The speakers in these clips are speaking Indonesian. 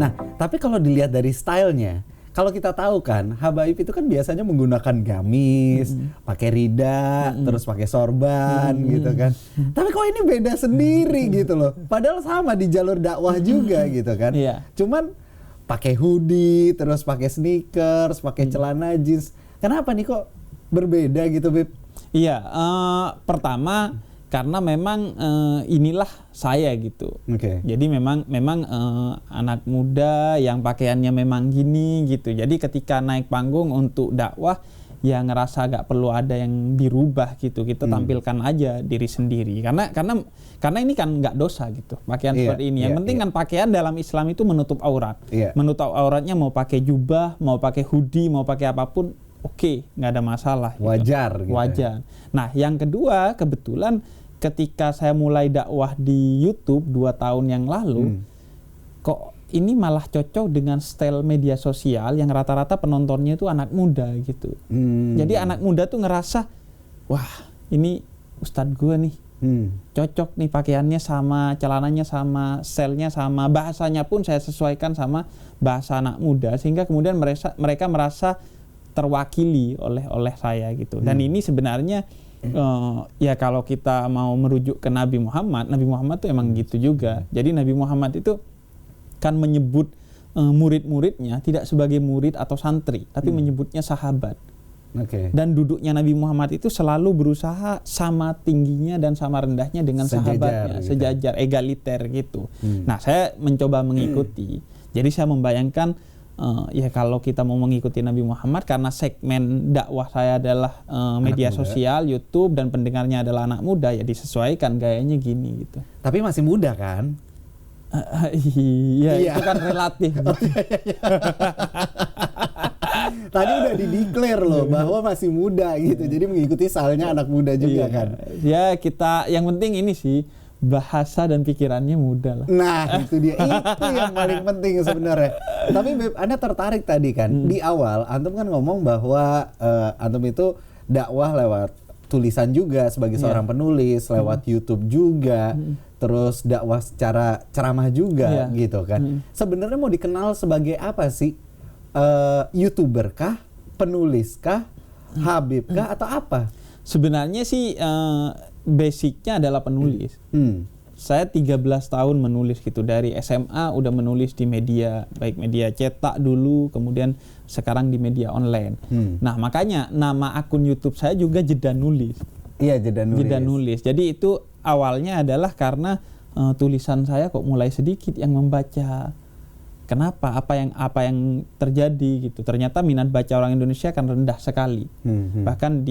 Nah, tapi kalau dilihat dari stylenya, kalau kita tahu kan, Habaib itu kan biasanya menggunakan gamis, pakai rida, terus pakai sorban gitu kan. Tapi kok ini beda sendiri gitu loh. Padahal sama di jalur dakwah juga gitu kan. Iya. Cuman pakai hoodie, terus pakai sneakers, pakai celana jeans. Kenapa nih kok berbeda gitu, Beb? Iya, pertama karena memang inilah saya gitu. Oke. Jadi memang anak muda yang pakaiannya memang gini gitu. Jadi ketika naik panggung untuk dakwah ya ngerasa gak perlu ada yang dirubah gitu. Kita tampilkan aja diri sendiri. Karena ini kan nggak dosa gitu. Pakaian seperti ini. Yang penting kan pakaian dalam Islam itu menutup aurat. Menutup auratnya mau pakai jubah, mau pakai hoodie, mau pakai apapun, oke, nggak ada masalah. Gitu. Wajar. Gitu. Wajar. Nah, yang kedua kebetulan ketika saya mulai dakwah di YouTube 2 tahun yang lalu, kok ini malah cocok dengan style media sosial yang rata-rata penontonnya itu anak muda gitu. Jadi anak muda tuh ngerasa, wah ini ustadz gue nih, cocok nih pakaiannya sama, celananya sama, stylenya sama, bahasanya pun saya sesuaikan sama bahasa anak muda, sehingga kemudian mereka merasa terwakili oleh saya gitu. Dan ini sebenarnya ya kalau kita mau merujuk ke Nabi Muhammad tuh emang gitu juga. Jadi Nabi Muhammad itu kan menyebut murid-muridnya tidak sebagai murid atau santri, tapi menyebutnya sahabat. Dan duduknya Nabi Muhammad itu selalu berusaha sama tingginya dan sama rendahnya dengan sahabatnya, sejajar, egaliter gitu. Nah, saya mencoba mengikuti. Jadi saya membayangkan ya kalau kita mau mengikuti Nabi Muhammad, karena segmen dakwah saya adalah media sosial, YouTube, dan pendengarnya adalah anak muda, ya disesuaikan gayanya gini gitu. Tapi masih muda kan? Iya, itu kan relatif. Tadi udah di-declare loh bahwa masih muda gitu, jadi mengikuti stylenya anak muda juga kan? Ya kita, yang penting ini sih, bahasa dan pikirannya muda lah. Nah itu dia, itu yang paling penting sebenarnya. Tapi Beb, Anda tertarik tadi kan di awal Antum kan ngomong bahwa Antum itu dakwah lewat tulisan juga sebagai seorang penulis, lewat YouTube juga, terus dakwah secara ceramah juga gitu kan. Sebenarnya mau dikenal sebagai apa sih? YouTuber kah, penulis kah, Habib kah, atau apa? Sebenarnya sih basicnya adalah penulis. Saya 13 tahun menulis gitu, dari SMA udah menulis di media, baik media cetak dulu, kemudian sekarang di media online. Nah makanya nama akun YouTube saya juga Jeda Nulis. Iya, Jeda Nulis. Jadi itu awalnya adalah karena tulisan saya kok mulai sedikit yang membaca. Kenapa? Apa yang terjadi gitu? Ternyata minat baca orang Indonesia kan rendah sekali. Bahkan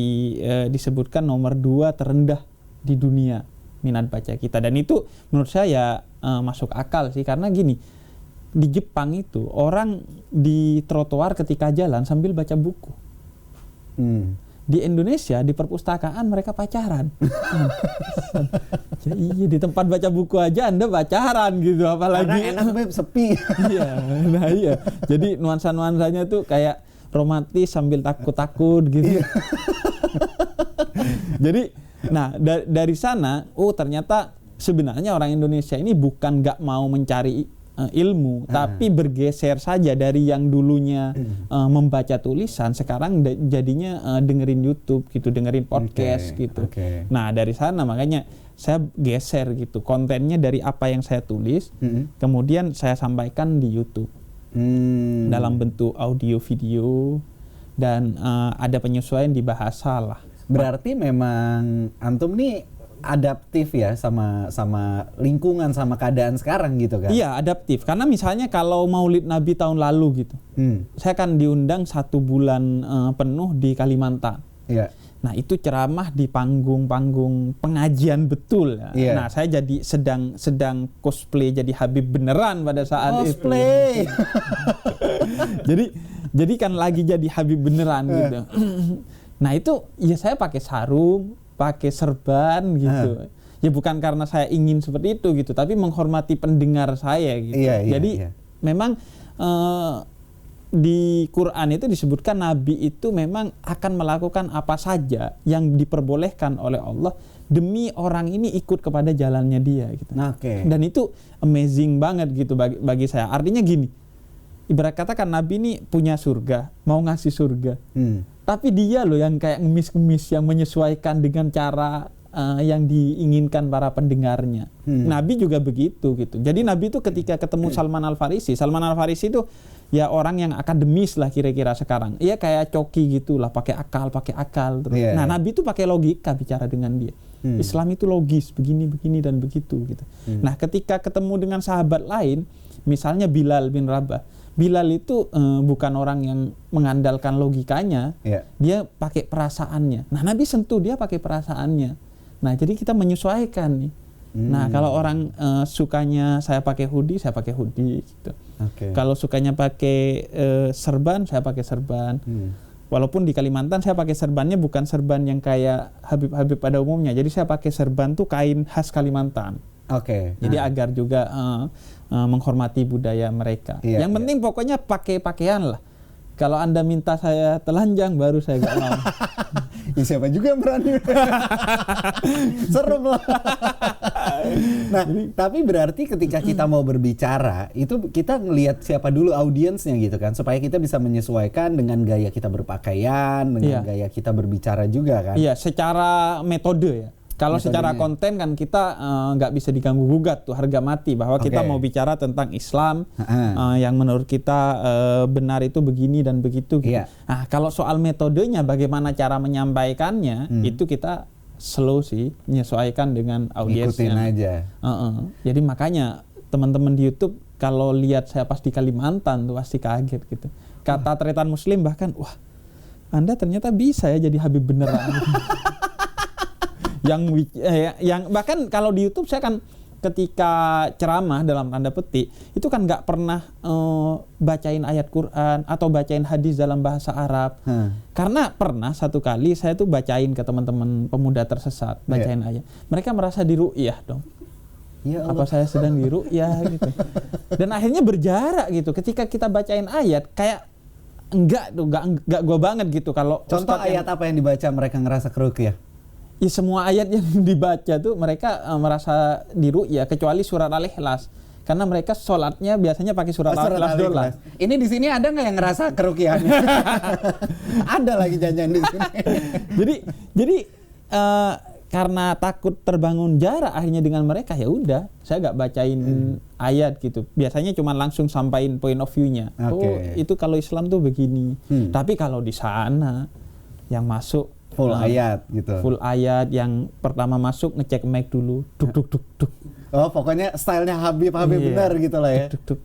disebutkan nomor 2 terendah di dunia minat baca kita. Dan itu menurut saya masuk akal sih, karena gini, di Jepang itu orang di trotoar ketika jalan sambil baca buku. Di Indonesia di perpustakaan mereka pacaran. Ya, iya, di tempat baca buku aja Anda pacaran gitu, apalagi karena enak, Beb, sepi. Iya. Jadi nuansa-nuansanya tuh kayak romantis sambil takut-takut gitu. Jadi dari sana, ternyata sebenarnya orang Indonesia ini bukan nggak mau mencari ilmu, tapi bergeser saja dari yang dulunya membaca tulisan, sekarang jadinya dengerin YouTube gitu, dengerin podcast gitu. Nah dari sana makanya saya geser gitu, kontennya dari apa yang saya tulis, kemudian saya sampaikan di YouTube dalam bentuk audio video, dan ada penyesuaian di bahasa lah. Berarti memang Antum nih adaptif ya sama lingkungan, sama keadaan sekarang gitu kan? Iya, adaptif. Karena misalnya kalau Maulid Nabi tahun lalu gitu, saya kan diundang 1 bulan penuh di Kalimantan. Iya. Nah itu ceramah di panggung pengajian betul. Ya. Nah saya jadi sedang cosplay jadi Habib beneran pada saat cosplay. Itu. jadi kan lagi jadi Habib beneran gitu. Nah itu ya saya pakai sarung, pakai serban gitu. Ya bukan karena saya ingin seperti itu gitu, tapi menghormati pendengar saya gitu. Jadi memang di Quran itu disebutkan Nabi itu memang akan melakukan apa saja yang diperbolehkan oleh Allah demi orang ini ikut kepada jalannya dia gitu. Dan itu amazing banget gitu bagi saya. Artinya gini, ibarat kata kan Nabi ini punya surga, mau ngasih surga. Tapi dia loh yang kayak ngemis-ngemis, yang menyesuaikan dengan cara yang diinginkan para pendengarnya. Nabi juga begitu gitu. Jadi Nabi itu ketika ketemu Salman Al-Farisi itu ya orang yang akademis lah kira-kira sekarang. Iya kayak coki gitulah, pakai akal terus. Nah, Nabi itu pakai logika bicara dengan dia. Islam itu logis, begini dan begitu gitu. Nah, ketika ketemu dengan sahabat lain, misalnya Bilal bin Rabah. Bilal itu bukan orang yang mengandalkan logikanya, dia pakai perasaannya. Nah, Nabi sentuh dia pakai perasaannya. Nah, jadi kita menyesuaikan nih. Nah, kalau orang sukanya saya pakai hoodie, saya pakai hoodie gitu. Kalau sukanya pakai serban, saya pakai serban. Walaupun di Kalimantan saya pakai serbannya bukan serban yang kayak Habib-Habib pada umumnya. Jadi saya pakai serban tuh kain khas Kalimantan. Jadi agar juga menghormati budaya mereka. Yang penting pokoknya pakai pakaian lah. Kalau Anda minta saya telanjang baru saya gak mau. Ya, siapa juga yang berani. Serem lah. Nah, tapi berarti ketika kita mau berbicara, itu kita ngelihat siapa dulu audiensnya gitu kan, supaya kita bisa menyesuaikan dengan gaya kita berpakaian, dengan gaya kita berbicara juga kan. Iya, secara metode ya. Kalau secara konten kan kita nggak bisa diganggu gugat tuh, harga mati bahwa kita mau bicara tentang Islam yang menurut kita benar itu begini dan begitu gitu. Nah, kalau soal metodenya bagaimana cara menyampaikannya itu kita slow sih, menyesuaikan dengan audiensnya. Ikutin aja. Jadi makanya teman-teman di YouTube kalau lihat saya pas di Kalimantan tuh pasti kaget gitu. Kata Tretan Muslim bahkan, wah Anda ternyata bisa ya jadi Habib beneran. yang bahkan kalau di YouTube saya kan ketika ceramah dalam tanda petik itu kan nggak pernah bacain ayat Quran atau bacain hadis dalam bahasa Arab. Karena pernah satu kali saya tuh bacain ke teman-teman pemuda tersesat, bacain ayat, mereka merasa diru'yah dong. Ya Allah. Apa saya sedang diru'yah gitu. Dan akhirnya berjarak gitu ketika kita bacain ayat kayak enggak gua banget gitu. Kalau contoh ayat apa yang dibaca mereka ngerasa keruqyah? Ya semua ayat yang dibaca tuh mereka merasa diru'yah kecuali surat Al-Ikhlas. Karena mereka sholatnya biasanya pakai surat Al-Ikhlas dulu. Ini di sini ada nggak yang ngerasa keruqyahnya? Ada lagi janjian di sini. jadi karena takut terbangun jarak akhirnya dengan mereka, ya udah saya nggak bacain ayat gitu. Biasanya cuma langsung sampaikan point of view-nya. Oh itu kalau Islam tuh begini. Tapi kalau di sana yang masuk full ayat gitu. Full ayat, yang pertama masuk ngecek mic dulu. Duk. Oh, pokoknya stylenya Habib benar gitu lah ya. Duk.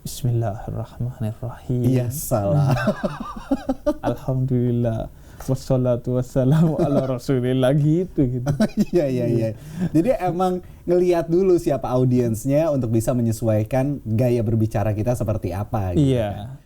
Bismillahirrahmanirrahim. Iya, salah. Alhamdulillah. Wassalatu wassalamu ala rasulillah gitu. Iya. Jadi emang ngelihat dulu siapa audiensnya untuk bisa menyesuaikan gaya berbicara kita seperti apa gitu. Iya.